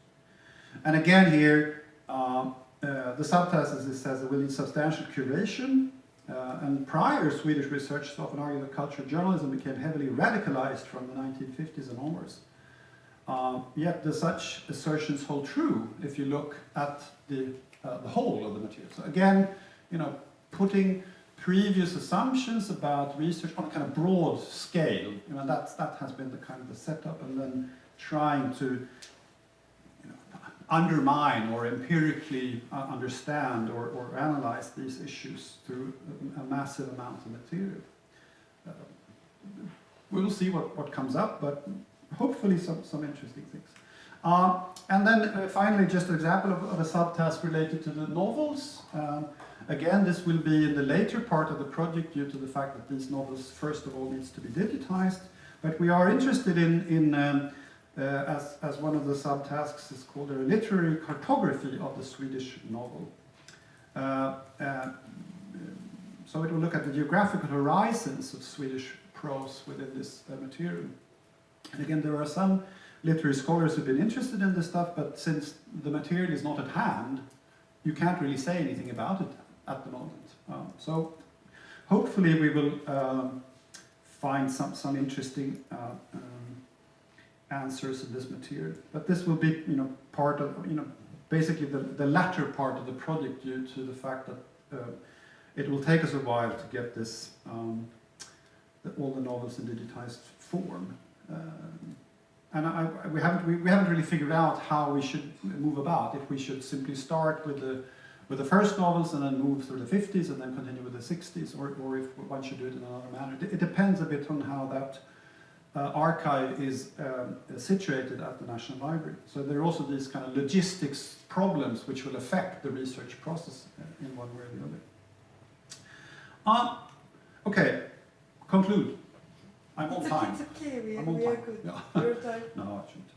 And again here, the subtask, as it says, will need substantial curation. And prior Swedish researchers often argue that cultural journalism became heavily radicalized from the 1950s and onwards. Yet such assertions hold true if you look at the whole of the material. So again, putting previous assumptions about research on a kind of broad scale, that has been the kind of the setup, and then trying to undermine or empirically understand or analyze these issues through a massive amount of material. We will see what comes up, but hopefully some interesting things. And then finally, just an example of a subtask related to the novels. Again, this will be in the later part of the project due to the fact that these novels, first of all, needs to be digitized. But we are interested in as one of the subtasks is called a literary cartography of the Swedish novel. So it will look at the geographical horizons of Swedish prose within this material. And again, there are some literary scholars who have been interested in this stuff, but since the material is not at hand, you can't really say anything about it at the moment. So hopefully we will find some interesting answers in this material. But this will be, part of, basically the latter part of the project due to the fact that it will take us a while to get this, all the novels in digitized form. And we haven't really figured out how we should move about. If we should simply start with the first novels and then move through the 50s and then continue with the 60s, or if one should do it in another manner. It depends a bit on how that archive is situated at the National Library. So there are also these kind of logistics problems which will affect the research process in one way or the other. Okay, conclude. I'm on time. It's okay, we are good. No. Your time. No, I shouldn't.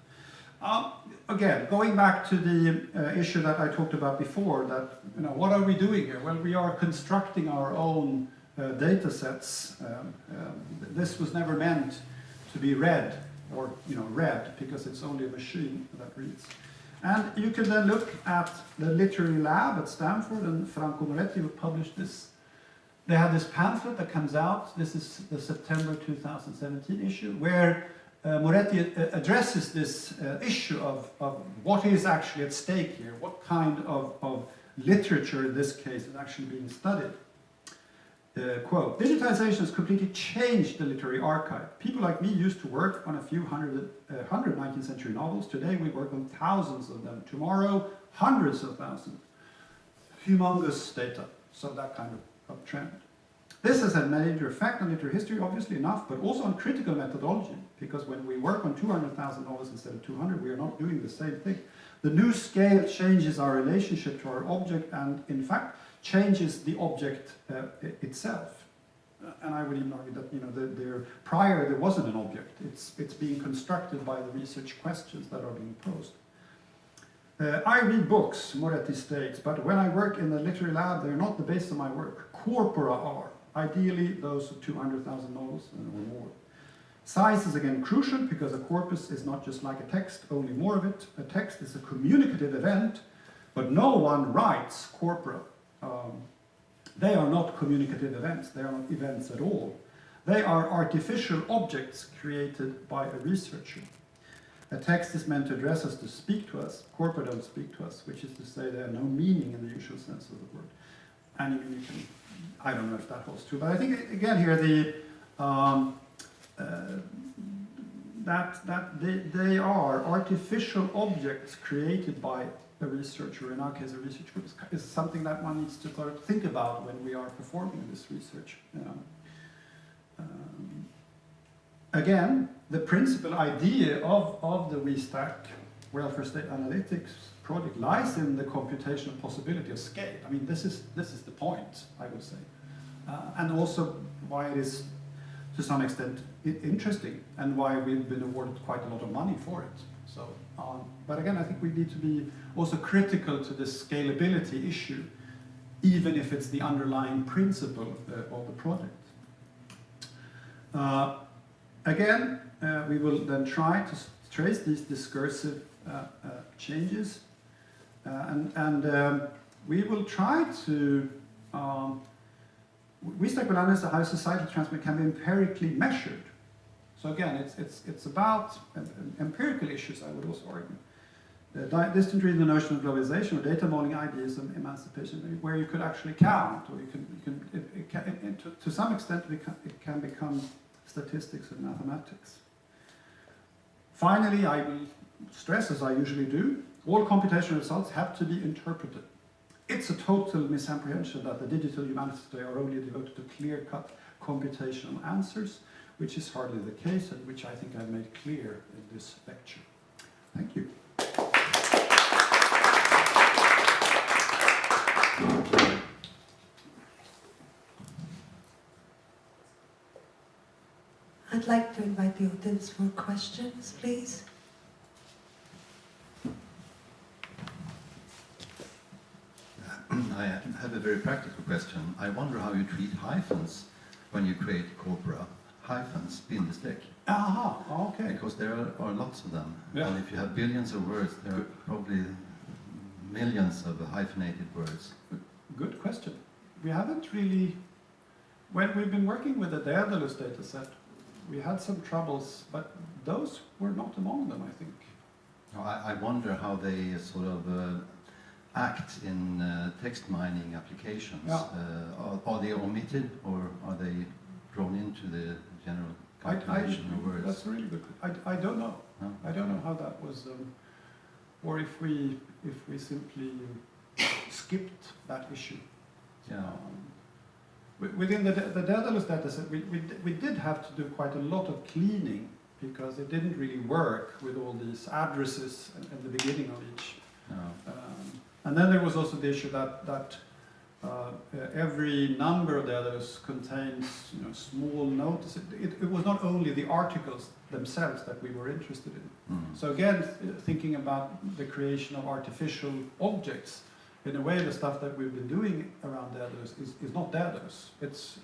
Again, going back to the issue that I talked about before, that what are we doing here? Well, we are constructing our own data sets. This was never meant to be read or read, because it's only a machine that reads. And you can then look at the literary lab at Stanford, and Franco Moretti, who published this. They have this pamphlet that comes out. This is the September 2017 issue, where Moretti addresses this issue of what is actually at stake here, what kind of literature in this case is actually being studied. Quote, digitization has completely changed the literary archive. People like me used to work on a few hundred 19th century novels. Today we work on thousands of them. Tomorrow, hundreds of thousands. Humongous data. So that kind of trend. This has a major effect on literary history, obviously enough, but also on critical methodology, because when we work on 200,000 novels instead of 200, we are not doing the same thing. The new scale changes our relationship to our object and, in fact, changes the object itself. And I would even argue that prior there wasn't an object. It's being constructed by the research questions that are being posed. I read books, Moretti states, but when I work in the literary lab, they're not the base of my work. Corpora are. Ideally, those of 200,000 novels or more. Size is again crucial, because a corpus is not just like a text, only more of it. A text is a communicative event, but no one writes corpora. They are not communicative events. They are not events at all. They are artificial objects created by a researcher. A text is meant to address us, to speak to us. Corpora don't speak to us, which is to say they have no meaning in the usual sense of the word. And you can, I don't know if that holds true, but I think again here they are artificial objects created by a researcher, in our case a research group, is something that one needs to sort of think about when we are performing this research. Again, the principal idea of the WeStack welfare state analytics project lies in the computational possibility of scale. I mean, this is the point, I would say, and also why it is to some extent interesting, and why we've been awarded quite a lot of money for it. So, but again, I think we need to be also critical to this scalability issue, even if it's the underlying principle of the project. Again, we will then try to trace these discursive changes, and we will try to. WeStack will analyze how societal transmission can be empirically measured. So again, it's about empirical issues, I would also argue. Distant reading the notion of globalization or data modeling ideas of emancipation, where you could actually count, or to some extent it can become statistics and mathematics. Finally, I will stress, as I usually do, all computational results have to be interpreted. It's a total misapprehension that the digital humanities today are only devoted to clear-cut computational answers, which is hardly the case, and which I think I've made clear in this lecture. Thank you. I'd like to invite the audience for questions, please. I have a very practical question. I wonder how you treat hyphens when you create corpora. Hyphens, bindestreck. Aha, okay. Because there are lots of them. Yeah. And if you have billions of words, there are probably millions of hyphenated words. Good question. We haven't really, when we've been working with the Daedalus data set, we had some troubles, but those were not among them, I think. I wonder how they sort of act in text mining applications. Yeah. Are they omitted, or are they drawn into the general calculation of words? That's really good. I don't know. No? I don't know how that was, or if we simply skipped that issue. Yeah. Within the Daedalus dataset, we did have to do quite a lot of cleaning, because it didn't really work with all these addresses at the beginning of each. No. And then there was also the issue that every number of Daedalus contains small notes. It was not only the articles themselves that we were interested in. Mm. So again, thinking about the creation of artificial objects, in a way the stuff that we've been doing around Daedalus is not Daedalus. It's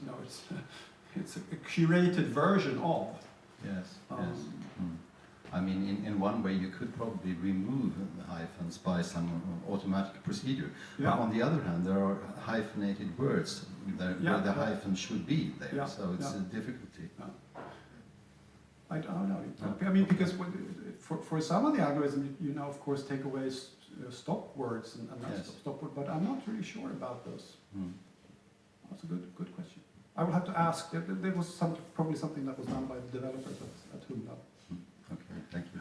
it's a curated version of. Yes. Yes. I mean, in one way, you could probably remove the hyphens by some automatic procedure. Yeah. But on the other hand, there are hyphenated words where the hyphen should be there, Yeah. so it's Yeah. a difficulty. Yeah. I don't know. I mean, because for some of the algorithms, you now of course take away stop words and Yes. stop word, but I'm not really sure about those. Mm. That's a good question. I will have to ask. There was probably something that was done by the developers at Humlab. Okay, thank you.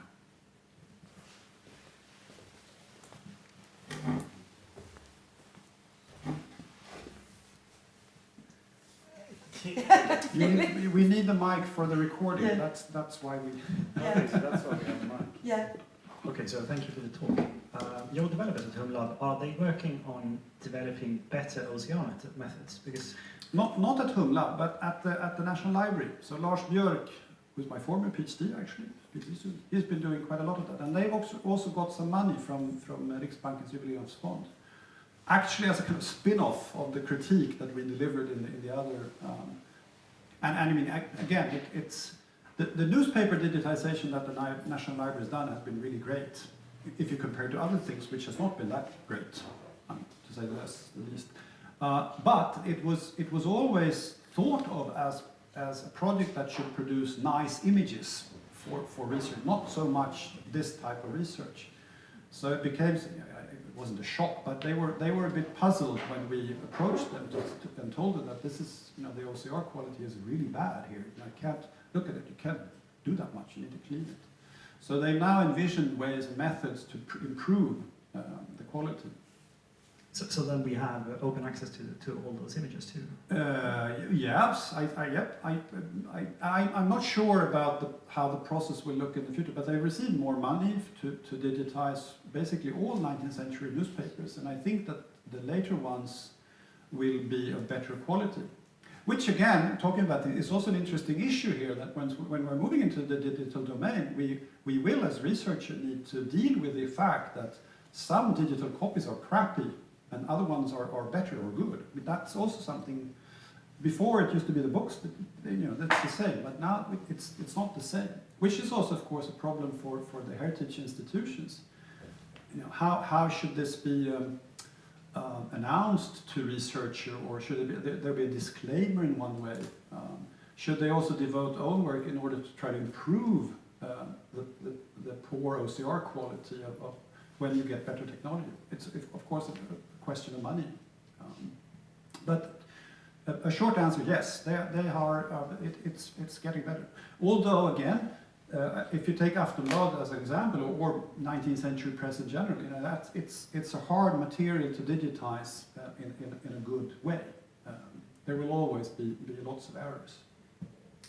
We need the mic for the recording. Yeah. That's why we. Okay, so that's why we have the mic. Yeah. Okay, so thank you for the talk. Your developers at Humlab, are they working on developing better OCR methods? Because Not at Humlab, but at the National Library. So Lars Björk, who's my former PhD actually, he's been doing quite a lot of that, and they've also got some money from Riksbankens Jubileumsfond. Actually, as a kind of spin-off of the critique that we delivered in the other, and I mean again, it's the newspaper digitization that the National Library has done has been really great, if you compare to other things, which has not been that great, to say the least. But it was always thought of as a project that should produce nice images for research, not so much this type of research. So it became, it wasn't a shock, but they were a bit puzzled when we approached them and told them that this is, the OCR quality is really bad here. I can't look at it, you can't do that much, you need to clean it. So they now envision ways and methods to improve the quality. so then we have open access to all those images too. Yes, I'm not sure about how the process will look in the future, but they received more money to digitize basically all 19th century newspapers, and I think that the later ones will be of better quality. Which again, talking about it, is also an interesting issue here, that when we're moving into the digital domain, we will as researchers need to deal with the fact that some digital copies are crappy and other ones are better or good. I mean, that's also something. Before it used to be the books, that's the same, but now it's not the same. Which is also, of course, a problem for the heritage institutions. How should this be announced to researcher, or should there be a disclaimer in one way? Should they also devote own work in order to try to improve the poor OCR quality of when you get better technology? It's of course a question of money, but a short answer: yes, they are. It's getting better. Although again, if you take Aftonbladet as an example, or 19th century press in general, it's a hard material to digitize in a good way. There will always be lots of errors.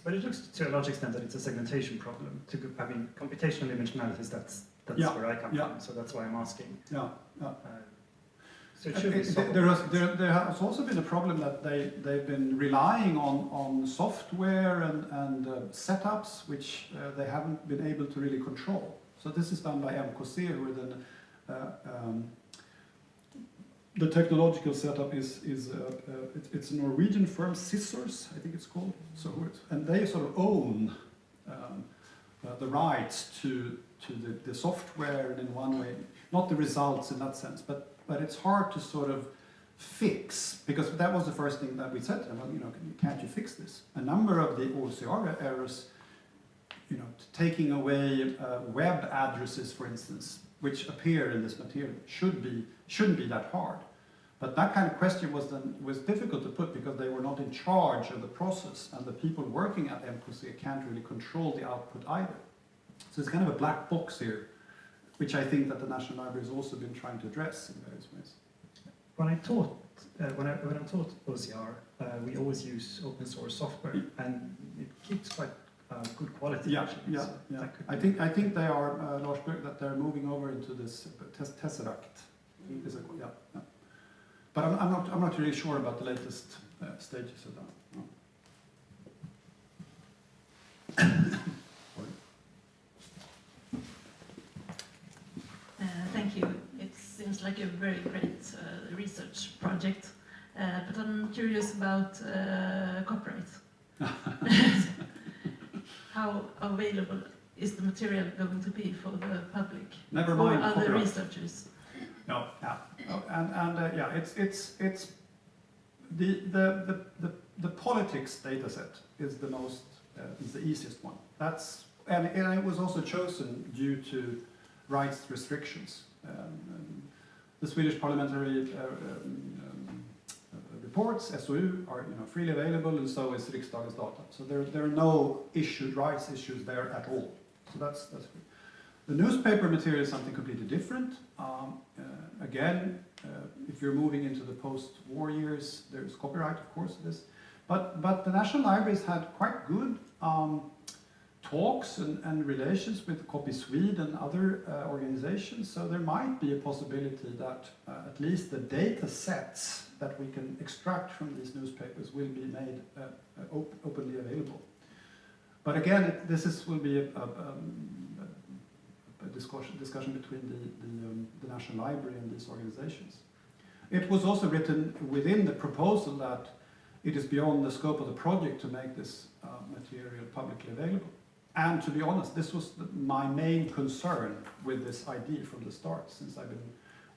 But it looks to a large extent that it's a segmentation problem. Computational image analysis, that's Yeah, where I come yeah. from, so that's why I'm asking. Yeah. So it should be solved. There has also been a problem that they've been relying on software and setups which they haven't been able to really control. So this is done by MKC, who the technological setup is it's a Norwegian firm, Scissors, I think it's called. And they sort of own the rights to the software, and in one way, not the results in that sense, but it's hard to sort of fix, because that was the first thing that we said to them. Well, can't you fix this? A number of the OCR errors, taking away web addresses, for instance, which appear in this material, shouldn't be that hard. But that kind of question was difficult to put, because they were not in charge of the process, and the people working at MKC can't really control the output either. So it's kind of a black box here, which I think that the National Library has also been trying to address in various ways. When I'm taught OCR, we always use open source software, and it keeps quite good quality. Yeah, actually. yeah, So yeah. I think they are Lars Berg, that they're moving over into this Tesseract. Yeah. But I'm not really sure about the latest stages of that. No. Thank you. It seems like a very great research project, but I'm curious about copyright. How available is the material going to be for the public? Never Or mind other copyright. researchers? No, yeah, no, and yeah, it's the politics data set is the most is the easiest one. And it was also chosen due to rights restrictions. The Swedish parliamentary reports, SOU, are freely available, and so is Riksdagens data. So there are no rights issues there at all. So that's good. The newspaper material is something completely different. Again, if you're moving into the post-war years, there's copyright, of course, this. But the National Libraries had quite good talks and relations with Copy Swede and other organizations, so there might be a possibility that at least the data sets that we can extract from these newspapers will be made openly available. But again, will be a discussion between the National Library and these organizations. It was also written within the proposal that it is beyond the scope of the project to make this material publicly available. And to be honest, this was my main concern with this idea from the start, since I've been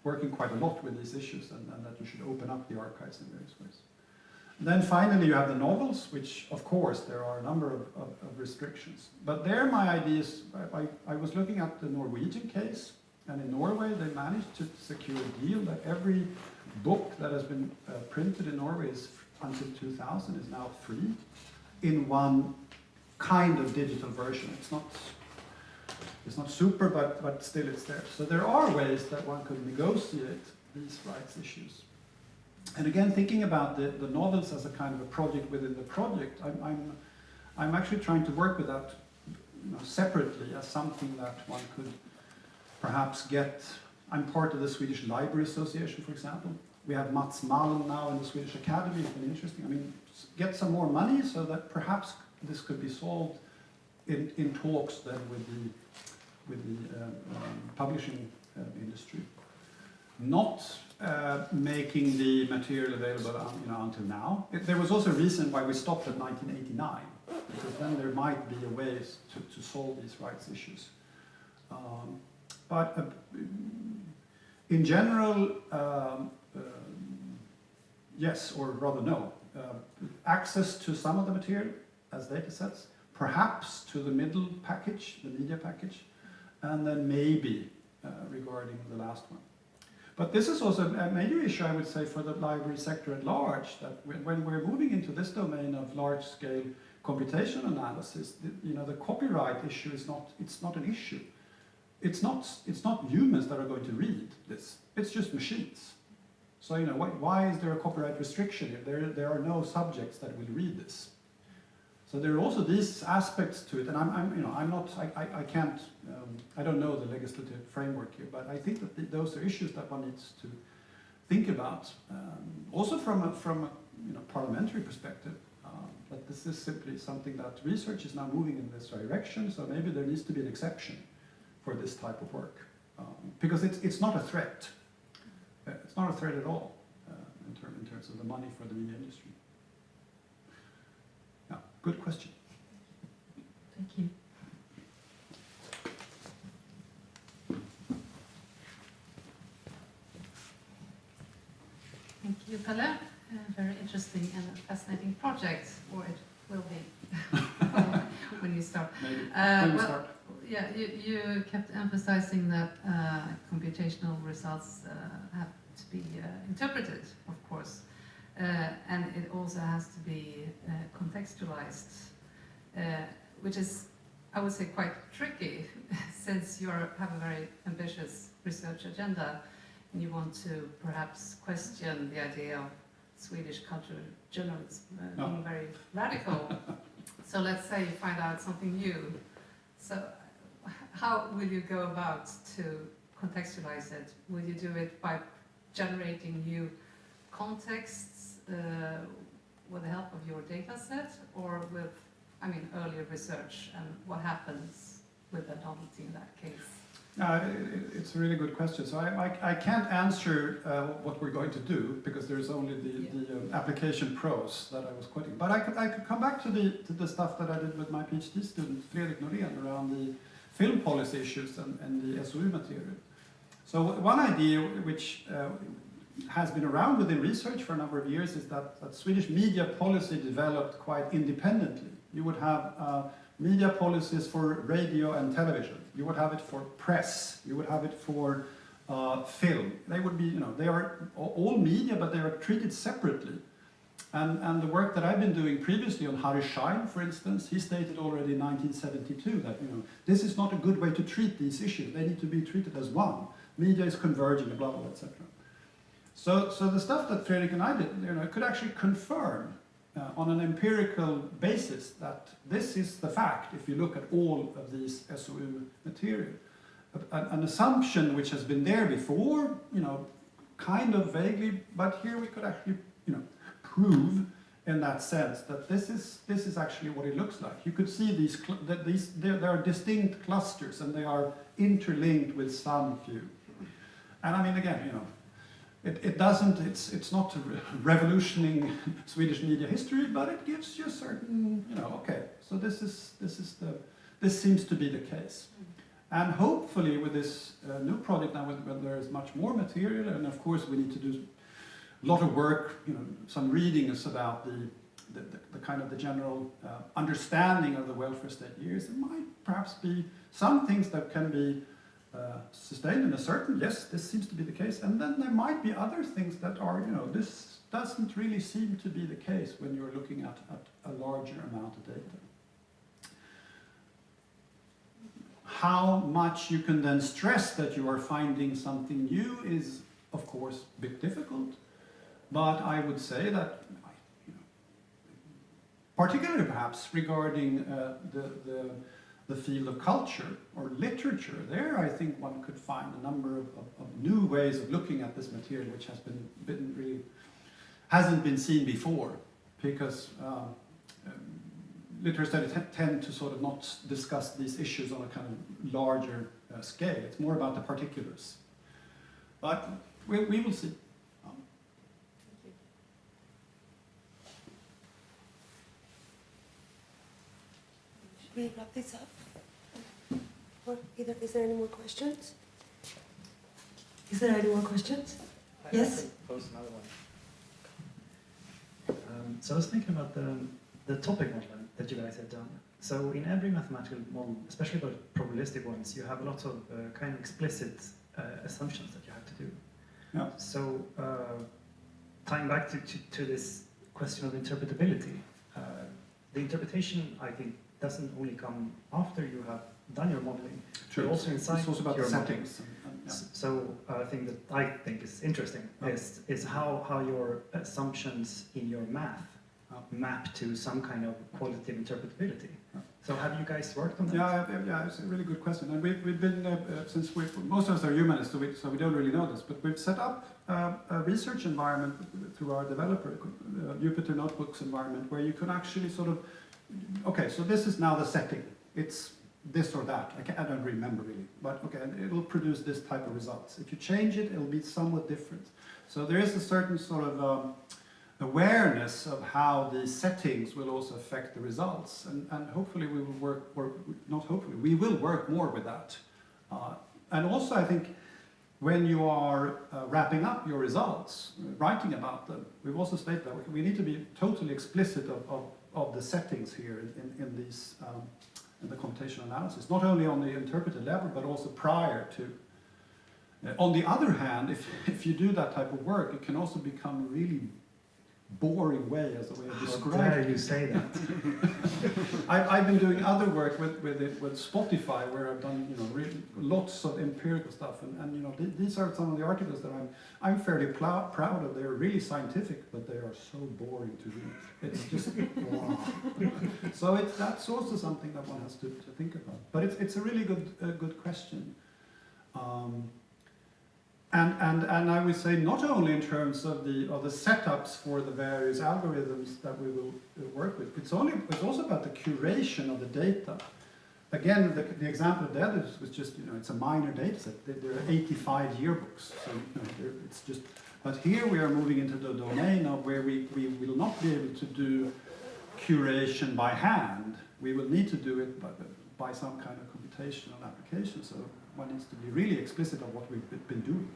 working quite a lot with these issues, and that you should open up the archives in various ways. Then finally you have the novels, which of course there are a number of restrictions. But there my idea is, I was looking at the Norwegian case, and in Norway they managed to secure a deal that every book that has been printed in Norway until 2000 is now free in one kind of digital version. It's not super, but still it's there. So there are ways that one could negotiate these rights issues. And again, thinking about the novels as a kind of a project within the project, I'm actually trying to work with that separately as something that one could perhaps get. I'm part of the Swedish Library Association, for example. We have Mats Malm now in the Swedish Academy. It's been interesting. I mean, get some more money so that perhaps this could be solved in talks then with the publishing industry. Not making the material available until now. There was also a reason why we stopped at 1989, because then there might be a way to solve these rights issues. But in general, yes, or rather no. Access to some of the material as data sets, perhaps to the middle package, the media package, and then maybe regarding the last one. But this is also a major issue, I would say, for the library sector at large, that when we're moving into this domain of large-scale computational analysis, the copyright issue is not an issue. It's not humans that are going to read this. It's just machines. So why is there a copyright restriction if there are no subjects that will read this? So there are also these aspects to it, and I can't, I don't know the legislative framework here, but I think that those are issues that one needs to think about, also from a parliamentary perspective. But this is simply something that research is now moving in this direction, so maybe there needs to be an exception for this type of work, because it's not a threat. It's not a threat at all in terms of the money for the media industry. Yeah, good question. Thank you. Thank you, Pelle. Very interesting and fascinating project, or it will be when you start. Maybe when we start. Yeah, you kept emphasizing that computational results have to be interpreted, of course, and it also has to be contextualized, which is, I would say, quite tricky, since you have a very ambitious research agenda, and you want to perhaps question the idea of Swedish cultural journalism being very radical. So let's say you find out something new. So how will you go about to contextualize it? Will you do it by generating new contexts with the help of your data set, or with, earlier research, and what happens with the novelty in that case? It's a really good question. So I can't answer what we're going to do because there's only the application pros that I was quoting. But I could come back to the stuff that I did with my PhD student Fredrik Norén around the film policy issues and the SOU material. So one idea which has been around within research for a number of years is that Swedish media policy developed quite independently. You would have media policies for radio and television. You would have it for press. You would have it for film. They would be, they are all media, but they are treated separately. And the work that I've been doing previously on Harry Schein, for instance, he stated already in 1972 that, this is not a good way to treat these issues. They need to be treated as one. Media is converging, blah, blah, etc. So the stuff that Fredrik and I did, could actually confirm on an empirical basis that this is the fact if you look at all of these SOU material. An assumption which has been there before, kind of vaguely, but here we could actually, prove in that sense that this is actually what it looks like. You could see there are distinct clusters and they are interlinked with some few. And I mean, again, it's not revolutioning Swedish media history, but it gives you a certain, okay, so this seems to be the case. And hopefully with this new project now, when there is much more material, and of course we need to do a lot of work, some readings about the kind of the general understanding of the welfare state years. There might perhaps be some things that can be sustained in a certain, yes, this seems to be the case, and then there might be other things that are, this doesn't really seem to be the case when you're looking at a larger amount of data. How much you can then stress that you are finding something new is, of course, a bit difficult, but I would say that, particularly perhaps regarding the field of culture or literature, there I think one could find a number of new ways of looking at this material which has hasn't been seen before, because literary studies tend to sort of not discuss these issues on a kind of larger scale. It's more about the particulars. But we will see. Should we wrap this up? Or is there any more questions? Is there any more questions? Yes? Pose another one. So I was thinking about the topic modeling that you guys have done. So in every mathematical model, especially the probabilistic ones, you have a lot of kind of explicit assumptions that you have to do. Yeah. So tying back to this question of interpretability, the interpretation, I think, doesn't only come after you have done your modeling. True. But also inside it's also about your the modeling. settings. Yeah. So a thing that I think is interesting is how your assumptions in your math map to some kind of qualitative interpretability. So have you guys worked on that? Yeah, it's a really good question. And we've been, since most of us are humanists, so we don't really know this, but we've set up a research environment through our developer, Jupyter Notebooks environment, where you can actually sort of, okay, so this is now the setting. It's this or that. I don't remember really, but okay, it'll produce this type of results. If you change it, it'll be somewhat different. So there is a certain sort of awareness of how the settings will also affect the results, and hopefully we will work, or not hopefully, we will work more with that. And also I think when you are wrapping up your results, writing about them, we've also stated that we need to be totally explicit of the settings here in these in the computational analysis, not only on the interpreted level, but also prior to. On the other hand, if you do that type of work, it can also become a really boring way as a way of describing. How dare you say that? I've been doing other work with Spotify, where I've done really lots of empirical stuff, and these are some of the articles that I'm fairly proud of. They're really scientific, but they are so boring to read. It's just wow. So that's also something that one has to think about. But it's a really good question. And I would say not only in terms of the setups for the various algorithms that we will work with, it's also about the curation of the data. again, the example of that was just, it's a minor data set. There are 85 yearbooks, so it's just. But here we are moving into the domain of where we will not be able to do curation by hand. We will need to do it by some kind of computational application. So one needs to be really explicit of what we've been doing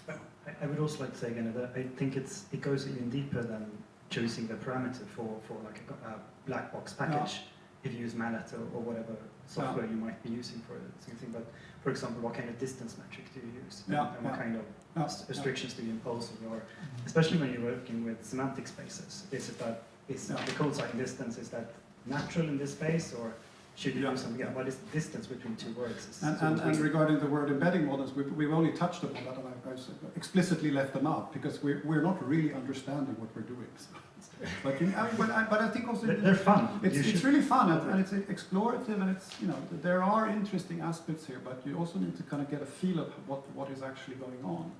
here. I would also like to say again that I think it goes even deeper than choosing the parameter for like a black box package. If you use Mallet or whatever software you might be using for the same thing. But for example, what kind of distance metric do you use? And what kind of restrictions do you impose on your, especially when you're working with semantic spaces? Is it that the code sign distance, is that natural in this space, or should you do something else? What is the distance between two words? And regarding the word embedding models, we've only touched upon that, and I've explicitly left them out because we're not really understanding what we're doing. So. But I think also they're fun. It's really fun and it's explorative, and it's there are interesting aspects here, but you also need to kind of get a feel of what is actually going on.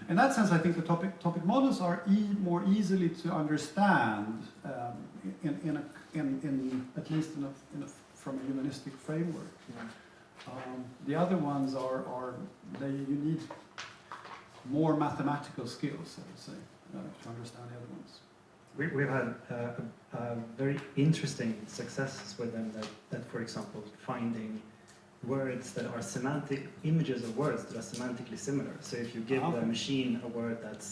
In that sense, I think the topic models are more easily to understand in at least from a humanistic framework. The other ones you need more mathematical skills, I would say, to understand the other ones. We've had very interesting successes with them that, for example, finding words that are images of words that are semantically similar. So if you give the machine a word that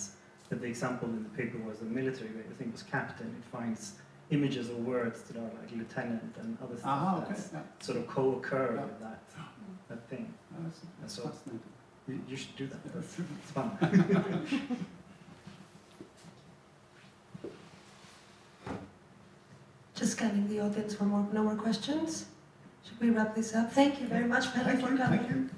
the example in the paper was a military, I think it was captain, it finds images of words that are like lieutenant and other stuff that sort of co-occur with that thing. That's so fascinating. You should do that. It's fun. Just scanning the audience for no more questions. Should we wrap this up? Thank you very much, Pelle, for coming. Thank you.